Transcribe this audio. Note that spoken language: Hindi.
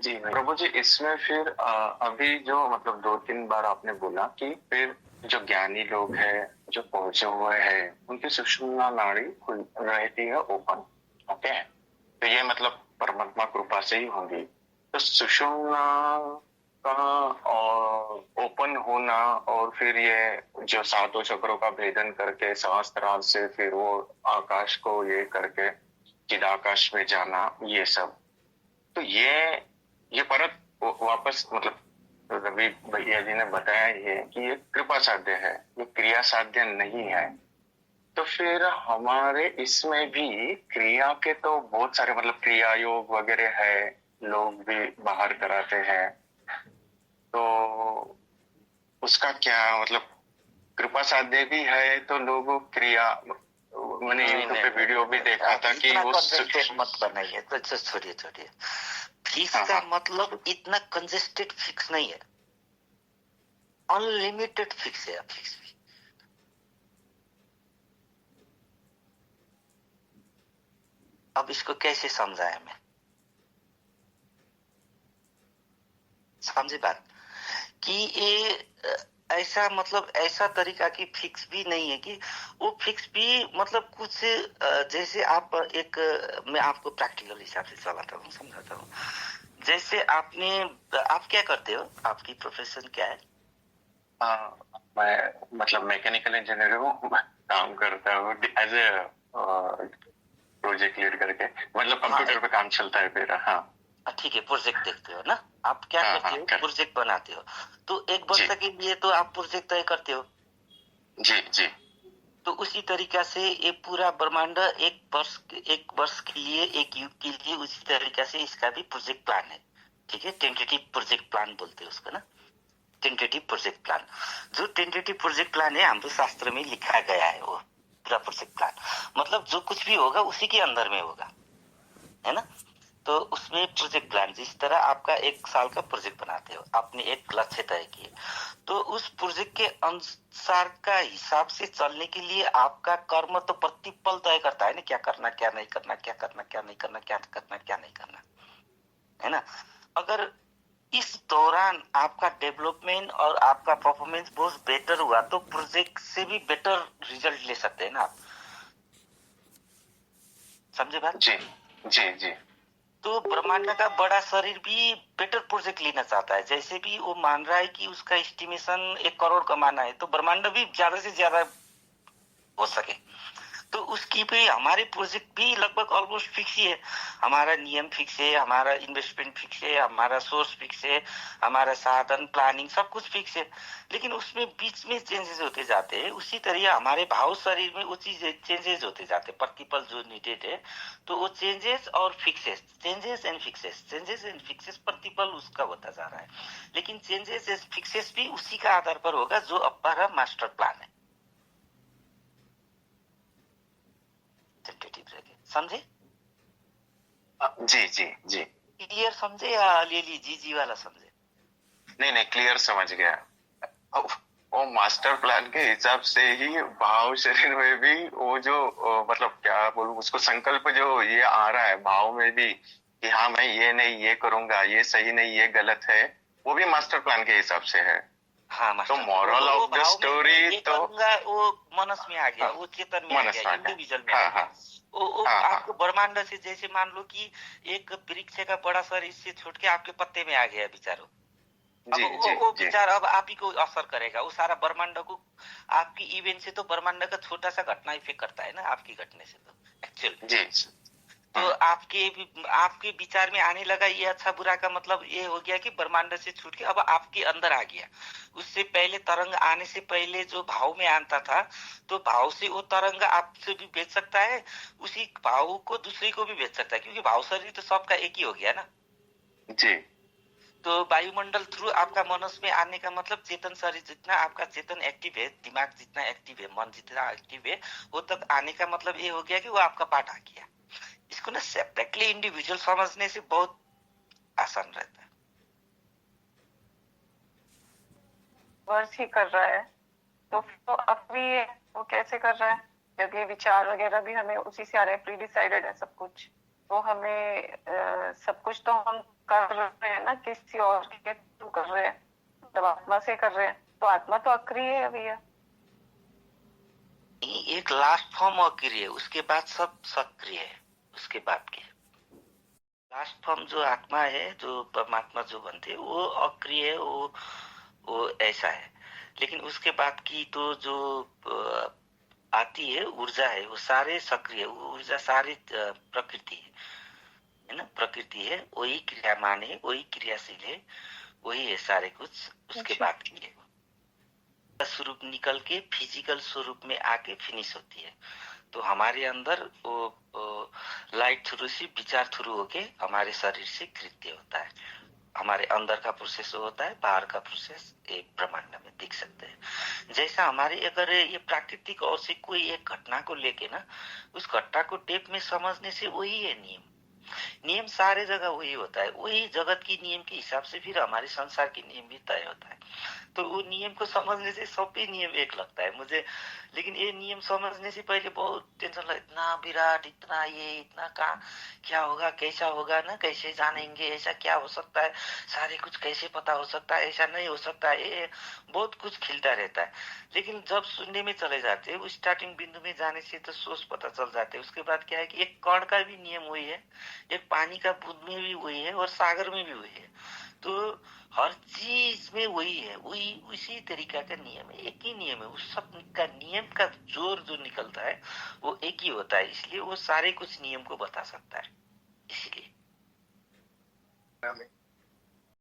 जी प्रभु जी, इसमें फिर अभी जो मतलब 2-3 बार आपने बोला कि फिर जो ज्ञानी लोग हैं, जो पहुंचे हुए हैं, उनकी सुषुम्ना नाड़ी खुल रहती है ओपन। ओके, तो ये मतलब परमात्मा कृपा से ही होंगी। तो सुषुम्ना का और ओपन होना और फिर ये जो सातों चक्रों का भेदन करके सहस्त्रार से फिर वो आकाश को ये करके चिदाकाश में जाना, ये सब, तो ये परत वापस मतलब रवि भैया जी ने बताया ये कि ये कृपा साध्य है, ये क्रिया साध्य नहीं है। तो फिर हमारे इसमें भी क्रिया के तो बहुत सारे मतलब क्रिया योग वगैरह है, लोग भी बाहर कराते हैं, तो उसका क्या मतलब कृपा साध्य भी है तो लोग क्रिया, मैंने यूट्यूब पे वीडियो भी देखा था कि वो मत बनाइए, तो छोड़िए फिक्स का मतलब इतना कंजेस्टेड फिक्स नहीं है, अनलिमिटेड फिक्स है। फिक्स भी अब इसको कैसे समझाए मैं, समझे बात कि ये ऐसा मतलब ऐसा तरीका की फिक्स भी नहीं है कि वो फिक्स भी मतलब कुछ जैसे आप एक मैं आपको प्रैक्टिकल हिसाब से चलाता हूँ, समझाता हूँ। जैसे आप क्या करते हो, आपकी प्रोफेशन क्या है? मैं मतलब मैकेनिकल इंजीनियर हूँ, काम करता हूँ एज ए प्रोजेक्ट लीड करके, मतलब कंप्यूटर पे काम चलता है मेरा। हाँ ठीक है, प्रोजेक्ट देखते हो ना आप, क्या करते हो? प्रोजेक्ट बनाते हो, तो एक वर्ष के लिए तो आप प्रोजेक्ट तय करते हो। जी जी। तो उसी तरीका से ये पूरा ब्रह्मांड एक वर्ष के लिए, एक युग के लिए, उसी तरीका से इसका भी प्रोजेक्ट प्लान है। ठीक है, टेंटेटिव प्रोजेक्ट प्लान बोलते हैं उसको ना, टेंटेटिव प्रोजेक्ट प्लान। जो टेंटेटिव प्रोजेक्ट प्लान है हाम्रो शास्त्र में लिखा गया है, वो पूरा प्रोजेक्ट प्लान मतलब जो कुछ भी होगा उसी के अंदर में होगा, है ना। तो उसमें प्रोजेक्ट प्लान, जिस तरह आपका एक साल का प्रोजेक्ट बनाते हो, आपने एक लक्ष्य तय किए, तो उस प्रोजेक्ट के अनुसार का हिसाब से चलने के लिए आपका कर्म तो प्रतिपल तय करता है ना, क्या करना क्या नहीं करना, क्या करना क्या नहीं करना, क्या करना क्या नहीं करना, है ना। अगर इस दौरान आपका डेवलपमेंट और आपका परफॉर्मेंस बहुत बेटर हुआ तो प्रोजेक्ट से भी बेटर रिजल्ट ले सकते हैं ना आप, समझे बात? जी जी जी। तो ब्रह्मांड का बड़ा शरीर भी बेटर प्रोजेक्ट लेना चाहता है। जैसे भी वो मान रहा है कि उसका एस्टिमेशन 1 करोड़ कमाना है, तो ब्रह्मांड भी ज्यादा से ज्यादा हो सके, तो उसकी भी हमारे प्रोजेक्ट भी लगभग ऑलमोस्ट फिक्स ही है। हमारा नियम फिक्स है, हमारा इन्वेस्टमेंट फिक्स है, हमारा सोर्स फिक्स है, हमारा साधन प्लानिंग सब कुछ फिक्स है, लेकिन उसमें बीच में चेंजेस होते जाते हैं। उसी तरह हमारे भाव शरीर में वो चीज चेंजेस होते जाते हैं, प्रतिपल जो नीडेड है, तो वो चेंजेस और फिक्सेस, चेंजेस एंड फिक्सेस प्रतिपल उसका होता जा रहा है। लेकिन चेंजेस एंड फिक्सेस भी उसी का आधार पर होगा जो हमारा मास्टर प्लान है, समझे? जी जी जी। क्लियर समझे या अलियली जी जी वाला समझे? नहीं क्लियर समझ गया। वो मास्टर प्लान के हिसाब से ही भाव शरीर में भी वो जो मतलब क्या बोलूं उसको, संकल्प जो ये आ रहा है भाव में भी कि हाँ मैं ये नहीं ये करूंगा, ये सही नहीं ये गलत है, वो भी मास्टर प्लान के हिसाब से है। हाँ, तो मॉरल ऑफ द स्टोरी तो वो मनस में आ गया, वो चेतन में आ गया, इंडिविजुअल में आ गया। वो आपको ब्रह्मांड से, जैसे मान लो कि एक वृक्ष का बड़ा सर इससे छूट के आपके पत्ते में आ गया विचारो, अब वो विचार अब आप ही को असर करेगा, वो सारा ब्रह्मांड को, आपकी इवेंट से तो ब्रह्मांड का छोटा सा घटना इफेक्ट करता है ना आपकी घटने से, तो एक्चुअली तो आपके विचार में आने लगा ये अच्छा बुरा का मतलब ये हो गया कि ब्रह्मांड से छूट के अब आपके अंदर आ गया। उससे पहले तरंग आने से पहले जो भाव में आता था, तो भाव से वो तरंग आपसे भी भेज सकता है, उसी भाव को दूसरे को भी भेज सकता है, क्योंकि भाव शरीर तो सबका एक ही हो गया ना जी। तो वायुमंडल थ्रू आपका मनुष्य में आने का मतलब चेतन शरीर जितना आपका चेतन एक्टिव है, दिमाग जितना एक्टिव है, मन जितना एक्टिव है, वो तक आने का मतलब ये हो गया कि वो आपका पार्ट आ गया। इसको ना सेपरेटली इंडिविजुअल समझने से बहुत आसान रहता है। वर्ष ही कर रहा है तो अभी वो कैसे कर रहा है, क्योंकि विचार वगैरह भी हमें उसी से आ रहे हैं, प्री डिसाइडेड है सब कुछ। तो हमें सब कुछ तो हम कर रहे हैं ना, किसी और के थ्रू कर रहे हैं, मतलब आत्मा से कर रहे हैं, तो आत्मा तो अक्रिय है भैया। एक लास्ट फॉर्म अक्रिय है, उसके बाद सब सक्रिय है। उसके बाद के लास्ट फॉर्म जो आत्मा है, जो परमात्मा जो बनते हैं, वो अक्रिय है, वो ऐसा है। लेकिन उसके बाद की तो जो आती है ऊर्जा है, वो सारे सक्रिय, वो ऊर्जा सारी प्रकृति है ना, प्रकृति है, वही क्रियामान है, वही क्रियाशील है, वही है सारे कुछ। उसके बाद की है स्वरूप निकल के फिजिकल स्वरूप में आके फिनिश होती है। तो हमारे अंदर वो लाइट थ्रू से विचार थ्रू होके हमारे शरीर से कृत्य होता है। हमारे अंदर का प्रोसेस होता है, बाहर का प्रोसेस एक ब्रह्मांड में दिख सकते हैं। जैसा हमारे अगर ये प्राकृतिक और से कोई एक घटना को लेके ना, उस घटना को डेप में समझने से वही है नियम। नियम सारे जगह वही होता है, वही जगत की नियम के हिसाब से फिर हमारे संसार के नियम भी तय होता है। तो वो नियम को समझने से सब पे नियम एक लगता है मुझे। लेकिन ये नियम समझने से पहले बहुत टेंशन लगता, इतना विराट, इतना ये, इतना कहाँ क्या होगा, कैसा होगा ना, कैसे जानेंगे, ऐसा क्या हो सकता है, सारे कुछ कैसे पता हो सकता है, ऐसा नहीं हो सकता है, ये बहुत कुछ खिलता रहता है। लेकिन जब सुनने में चले जाते हैं, वो स्टार्टिंग बिंदु में जाने से तो सोच पता चल जाते हैं। उसके बाद क्या है कि एक कण का भी नियम वही है, एक पानी का बूंद में भी वही है, और सागर में भी वही है। तो हर चीज में वही है, वही उसी तरीका का नियम है, एक ही नियम है। उस सब का नियम का जोर जो निकलता है वो एक ही होता है, इसलिए वो सारे कुछ नियम को बता सकता है। इसलिए